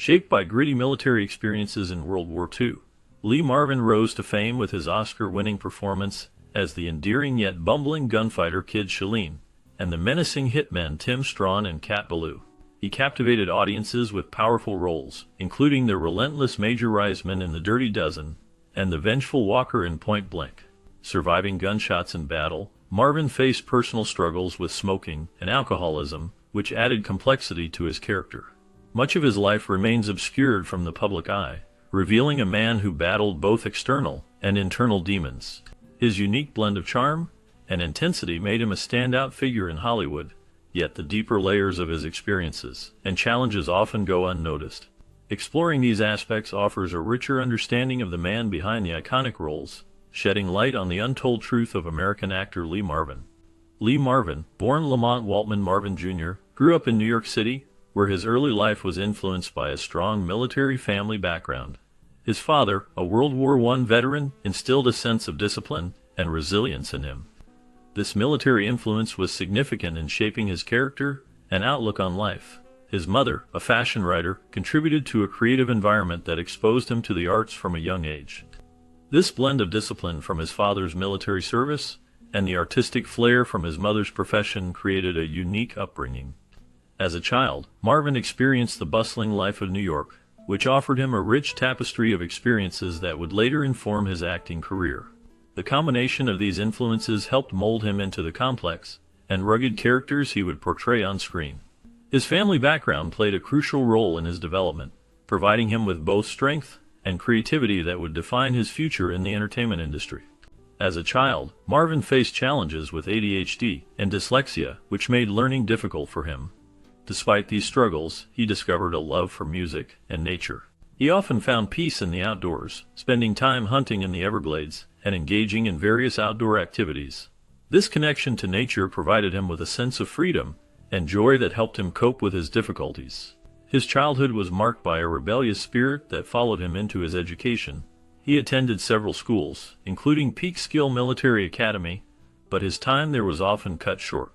Shaped by gritty military experiences in World War II, Lee Marvin rose to fame with his Oscar-winning performance as the endearing yet bumbling gunfighter Kid Shalene and the menacing hitmen Tim Strawn and Cat Ballou. He captivated audiences with powerful roles, including the relentless Major Reisman in The Dirty Dozen and the vengeful Walker in Point Blank. Surviving gunshots in battle, Marvin faced personal struggles with smoking and alcoholism, which added complexity to his character. Much of his life remains obscured from the public eye, revealing a man who battled both external and internal demons. His unique blend of charm and intensity made him a standout figure in Hollywood, yet the deeper layers of his experiences and challenges often go unnoticed. Exploring these aspects offers a richer understanding of the man behind the iconic roles, shedding light on the untold truth of American actor Lee Marvin. Lee Marvin, born Lamont Waltman Marvin Jr., grew up in New York City, where his early life was influenced by a strong military family background. His father, a World War I veteran, instilled a sense of discipline and resilience in him. This military influence was significant in shaping his character and outlook on life. His mother, a fashion writer, contributed to a creative environment that exposed him to the arts from a young age. This blend of discipline from his father's military service and the artistic flair from his mother's profession created a unique upbringing. As a child, Marvin experienced the bustling life of New York, which offered him a rich tapestry of experiences that would later inform his acting career. The combination of these influences helped mold him into the complex and rugged characters he would portray on screen. His family background played a crucial role in his development, providing him with both strength and creativity that would define his future in the entertainment industry. As a child, Marvin faced challenges with ADHD and dyslexia, which made learning difficult for him. Despite these struggles, he discovered a love for music and nature. He often found peace in the outdoors, spending time hunting in the Everglades and engaging in various outdoor activities. This connection to nature provided him with a sense of freedom and joy that helped him cope with his difficulties. His childhood was marked by a rebellious spirit that followed him into his education. He attended several schools, including Peekskill Military Academy, but his time there was often cut short.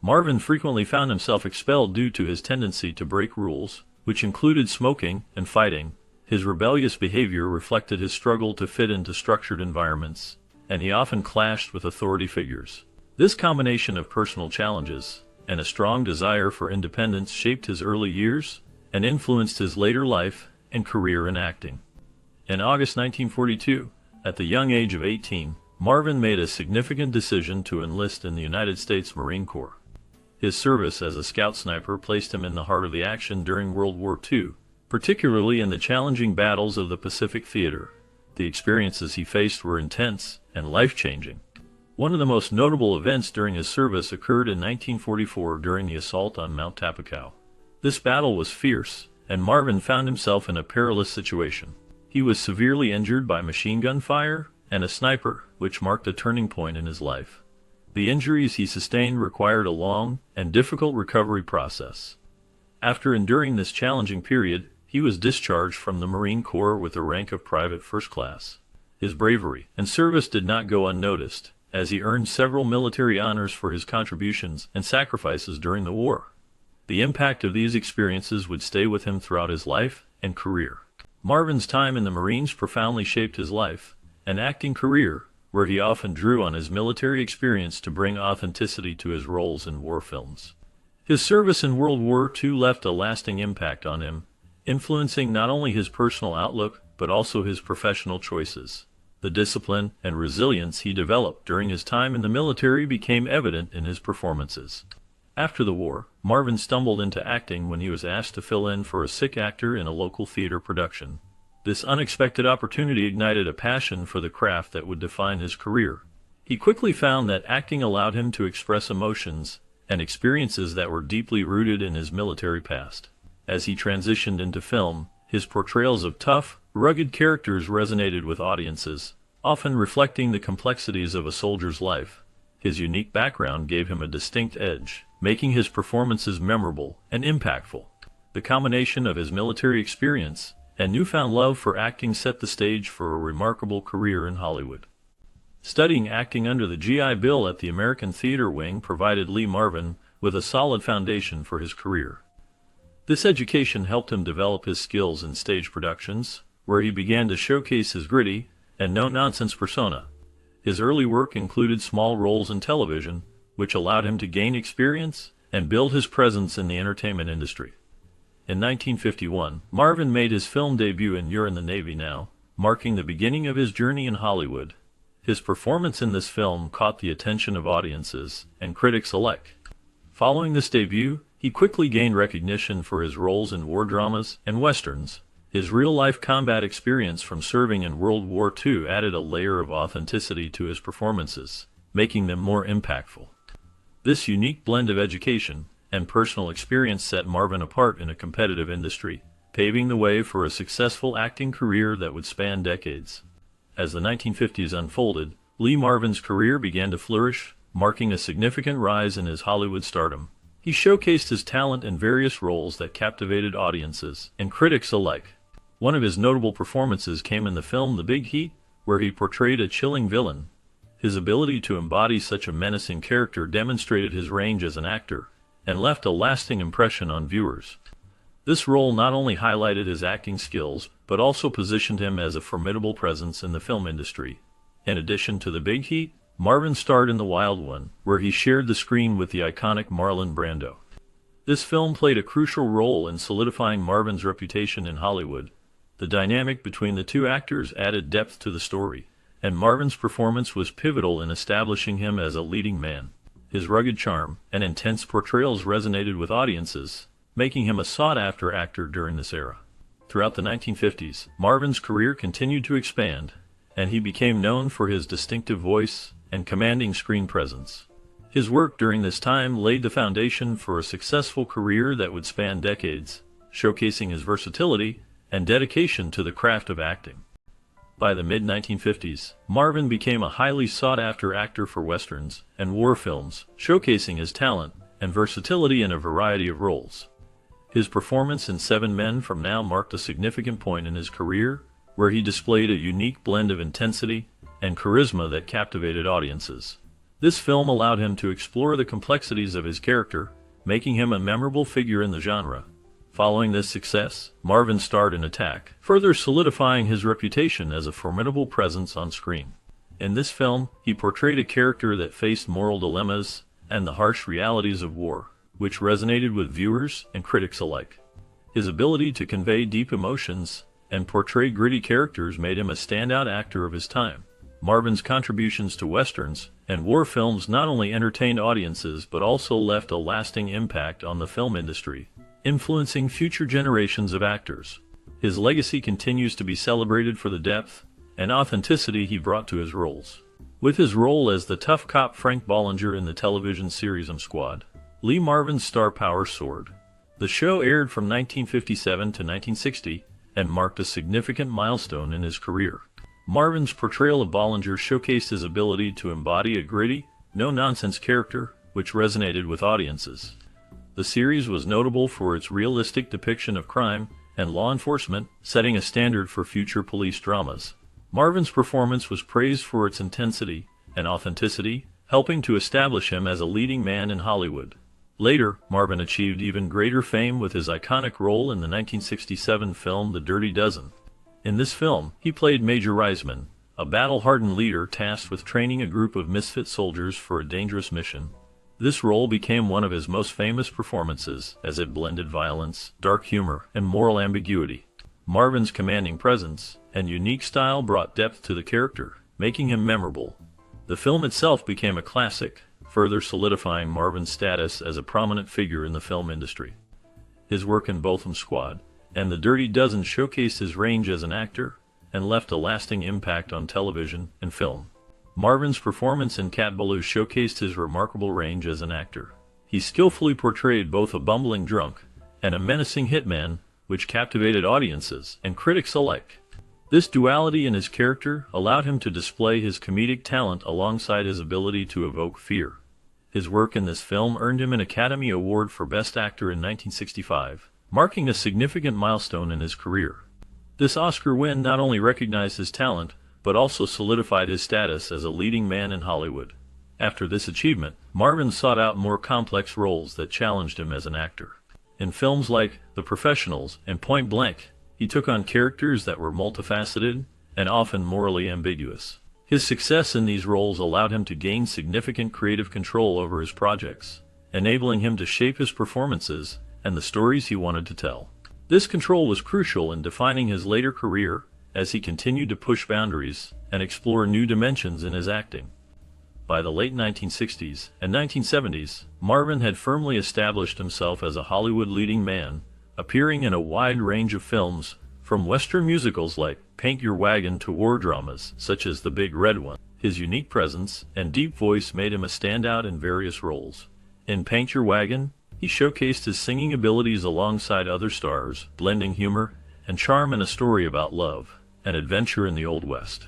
Marvin frequently found himself expelled due to his tendency to break rules, which included smoking and fighting. His rebellious behavior reflected his struggle to fit into structured environments, and he often clashed with authority figures. This combination of personal challenges and a strong desire for independence shaped his early years and influenced his later life and career in acting. In August 1942, at the young age of 18, Marvin made a significant decision to enlist in the United States Marine Corps. His service as a scout sniper placed him in the heart of the action during World War II, particularly in the challenging battles of the Pacific Theater. The experiences he faced were intense and life-changing. One of the most notable events during his service occurred in 1944 during the assault on Mount Tapajao. This battle was fierce, and Marvin found himself in a perilous situation. He was severely injured by machine gun fire and a sniper, which marked a turning point in his life. The injuries he sustained required a long and difficult recovery process. After enduring this challenging period, he was discharged from the Marine Corps with the rank of Private First Class. His bravery and service did not go unnoticed, as he earned several military honors for his contributions and sacrifices during the war. The impact of these experiences would stay with him throughout his life and career. Marvin's time in the Marines profoundly shaped his life and acting career, where he often drew on his military experience to bring authenticity to his roles in war films. His service in World War II left a lasting impact on him, influencing not only his personal outlook but also his professional choices. The discipline and resilience he developed during his time in the military became evident in his performances. After the war, Marvin stumbled into acting when he was asked to fill in for a sick actor in a local theater production. This unexpected opportunity ignited a passion for the craft that would define his career. He quickly found that acting allowed him to express emotions and experiences that were deeply rooted in his military past. As he transitioned into film, his portrayals of tough, rugged characters resonated with audiences, often reflecting the complexities of a soldier's life. His unique background gave him a distinct edge, making his performances memorable and impactful. The combination of his military experience and newfound love for acting set the stage for a remarkable career in Hollywood. Studying acting under the GI Bill at the American Theater Wing provided Lee Marvin with a solid foundation for his career. This education helped him develop his skills in stage productions, where he began to showcase his gritty and no-nonsense persona. His early work included small roles in television, which allowed him to gain experience and build his presence in the entertainment industry. In 1951, Marvin made his film debut in You're in the Navy Now, marking the beginning of his journey in Hollywood. His performance in this film caught the attention of audiences and critics alike. Following this debut, he quickly gained recognition for his roles in war dramas and westerns. His real-life combat experience from serving in World War II added a layer of authenticity to his performances, making them more impactful. This unique blend of education and personal experience set Marvin apart in a competitive industry, paving the way for a successful acting career that would span decades. As the 1950s unfolded, Lee Marvin's career began to flourish, marking a significant rise in his Hollywood stardom. He showcased his talent in various roles that captivated audiences and critics alike. One of his notable performances came in the film The Big Heat, where he portrayed a chilling villain. His ability to embody such a menacing character demonstrated his range as an actor and left a lasting impression on viewers. This role not only highlighted his acting skills, but also positioned him as a formidable presence in the film industry. In addition to The Big Heat, Marvin starred in The Wild One, where he shared the screen with the iconic Marlon Brando. This film played a crucial role in solidifying Marvin's reputation in Hollywood. The dynamic between the two actors added depth to the story, and Marvin's performance was pivotal in establishing him as a leading man. His rugged charm and intense portrayals resonated with audiences, making him a sought-after actor during this era. Throughout the 1950s, Marvin's career continued to expand, and he became known for his distinctive voice and commanding screen presence. His work during this time laid the foundation for a successful career that would span decades, showcasing his versatility and dedication to the craft of acting. By the mid-1950s, Marvin became a highly sought-after actor for westerns and war films, showcasing his talent and versatility in a variety of roles. His performance in Seven Men from Now marked a significant point in his career, where he displayed a unique blend of intensity and charisma that captivated audiences. This film allowed him to explore the complexities of his character, making him a memorable figure in the genre. Following this success, Marvin starred in Attack, further solidifying his reputation as a formidable presence on screen. In this film, he portrayed a character that faced moral dilemmas and the harsh realities of war, which resonated with viewers and critics alike. His ability to convey deep emotions and portray gritty characters made him a standout actor of his time. Marvin's contributions to westerns and war films not only entertained audiences but also left a lasting impact on the film industry, influencing future generations of actors. His legacy continues to be celebrated for the depth and authenticity he brought to his roles. With his role as the tough cop Frank Bollinger in the television series Squad, Lee Marvin's star power soared. The show aired from 1957 to 1960 and marked a significant milestone in his career. Marvin's portrayal of Bollinger showcased his ability to embody a gritty, no-nonsense character, which resonated with audiences. The series was notable for its realistic depiction of crime and law enforcement, setting a standard for future police dramas. Marvin's performance was praised for its intensity and authenticity, helping to establish him as a leading man in Hollywood. Later, Marvin achieved even greater fame with his iconic role in the 1967 film The Dirty Dozen. In this film, he played Major Reisman, a battle-hardened leader tasked with training a group of misfit soldiers for a dangerous mission. This role became one of his most famous performances, as it blended violence, dark humor, and moral ambiguity. Marvin's commanding presence and unique style brought depth to the character, making him memorable. The film itself became a classic, further solidifying Marvin's status as a prominent figure in the film industry. His work in Botham Squad and The Dirty Dozen showcased his range as an actor and left a lasting impact on television and film. Marvin's performance in Cat Ballou showcased his remarkable range as an actor. He skillfully portrayed both a bumbling drunk and a menacing hitman, which captivated audiences and critics alike. This duality in his character allowed him to display his comedic talent alongside his ability to evoke fear. His work in this film earned him an Academy Award for Best Actor in 1965, marking a significant milestone in his career. This Oscar win not only recognized his talent, but also solidified his status as a leading man in Hollywood. After this achievement, Marvin sought out more complex roles that challenged him as an actor. In films like The Professionals and Point Blank, he took on characters that were multifaceted and often morally ambiguous. His success in these roles allowed him to gain significant creative control over his projects, enabling him to shape his performances and the stories he wanted to tell. This control was crucial in defining his later career as he continued to push boundaries and explore new dimensions in his acting. By the late 1960s and 1970s, Marvin had firmly established himself as a Hollywood leading man, appearing in a wide range of films, from Western musicals like Paint Your Wagon to war dramas such as The Big Red One. His unique presence and deep voice made him a standout in various roles. In Paint Your Wagon, he showcased his singing abilities alongside other stars, blending humor and charm in a story about love and adventure in the Old West.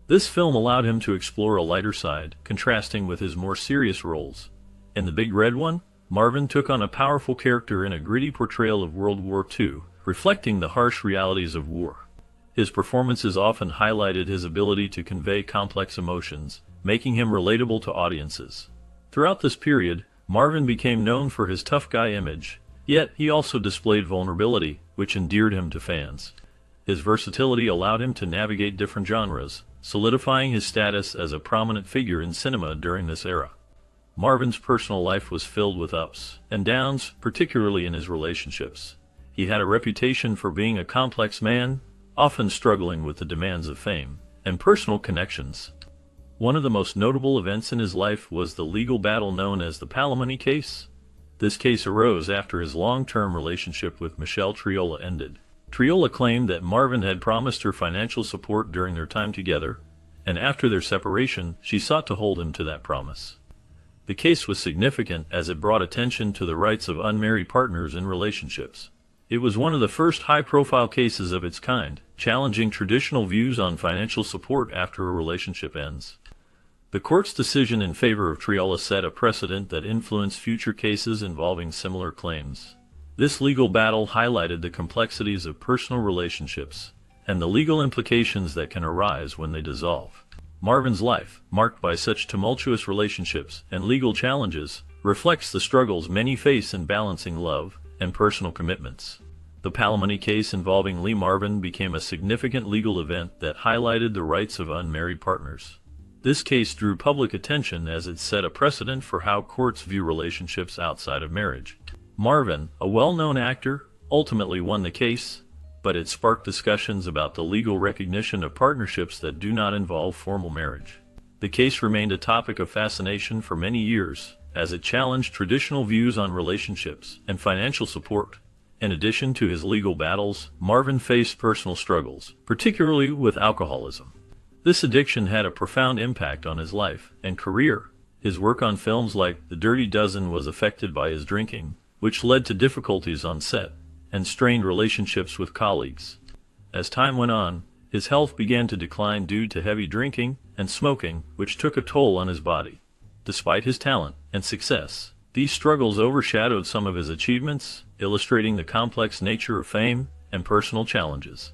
This film allowed him to explore a lighter side, contrasting with his more serious roles. In The Big Red One, Marvin took on a powerful character in a gritty portrayal of World War II, reflecting the harsh realities of war. His performances often highlighted his ability to convey complex emotions, making him relatable to audiences. Throughout this period, Marvin became known for his tough guy image, yet he also displayed vulnerability, which endeared him to fans. His versatility allowed him to navigate different genres, solidifying his status as a prominent figure in cinema during this era. Marvin's personal life was filled with ups and downs, particularly in his relationships. He had a reputation for being a complex man, often struggling with the demands of fame and personal connections. One of the most notable events in his life was the legal battle known as the Palimony case. This case arose after his long-term relationship with Michelle Triola ended. Triola claimed that Marvin had promised her financial support during their time together, and after their separation, she sought to hold him to that promise. The case was significant as it brought attention to the rights of unmarried partners in relationships. It was one of the first high-profile cases of its kind, challenging traditional views on financial support after a relationship ends. The court's decision in favor of Triola set a precedent that influenced future cases involving similar claims. This legal battle highlighted the complexities of personal relationships and the legal implications that can arise when they dissolve. Marvin's life, marked by such tumultuous relationships and legal challenges, reflects the struggles many face in balancing love and personal commitments. The Palimony case involving Lee Marvin became a significant legal event that highlighted the rights of unmarried partners. This case drew public attention as it set a precedent for how courts view relationships outside of marriage. Marvin, a well-known actor, ultimately won the case, but it sparked discussions about the legal recognition of partnerships that do not involve formal marriage. The case remained a topic of fascination for many years, as it challenged traditional views on relationships and financial support. In addition to his legal battles, Marvin faced personal struggles, particularly with alcoholism. This addiction had a profound impact on his life and career. His work on films like The Dirty Dozen was affected by his drinking, which led to difficulties on set and strained relationships with colleagues. As time went on, his health began to decline due to heavy drinking and smoking, which took a toll on his body. Despite his talent and success, these struggles overshadowed some of his achievements, illustrating the complex nature of fame and personal challenges.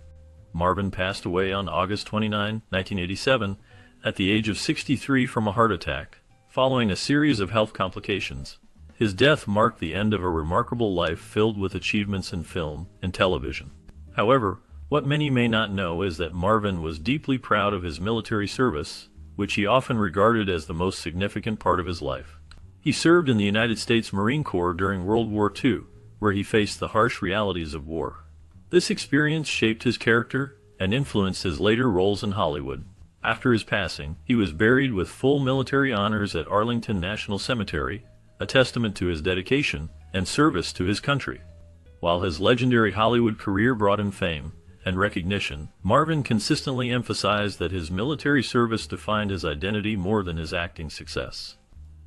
Marvin passed away on August 29, 1987, at the age of 63 from a heart attack, following a series of health complications. His death marked the end of a remarkable life filled with achievements in film and television. However, what many may not know is that Marvin was deeply proud of his military service, which he often regarded as the most significant part of his life. He served in the United States Marine Corps during World War II, where he faced the harsh realities of war. This experience shaped his character and influenced his later roles in Hollywood. After his passing, he was buried with full military honors at Arlington National Cemetery, a testament to his dedication and service to his country. While his legendary Hollywood career brought him fame and recognition, Marvin consistently emphasized that his military service defined his identity more than his acting success.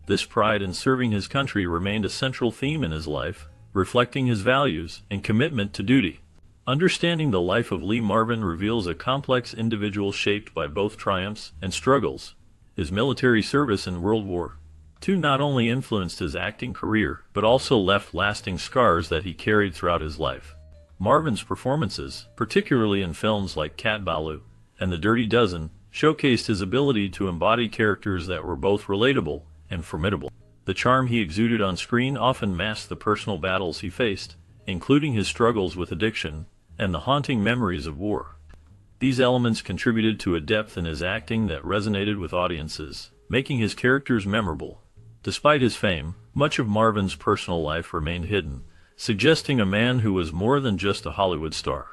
This pride in serving his country remained a central theme in his life, reflecting his values and commitment to duty. Understanding the life of Lee Marvin reveals a complex individual shaped by both triumphs and struggles. His military service in World War II not only influenced his acting career, but also left lasting scars that he carried throughout his life. Marvin's performances, particularly in films like Cat Ballou and The Dirty Dozen, showcased his ability to embody characters that were both relatable and formidable. The charm he exuded on screen often masked the personal battles he faced, including his struggles with addiction and the haunting memories of war. These elements contributed to a depth in his acting that resonated with audiences, making his characters memorable. Despite his fame, much of Marvin's personal life remained hidden, suggesting a man who was more than just a Hollywood star.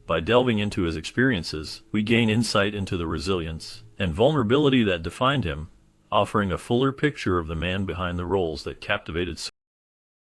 By delving into his experiences, we gain insight into the resilience and vulnerability that defined him, offering a fuller picture of the man behind the roles that captivated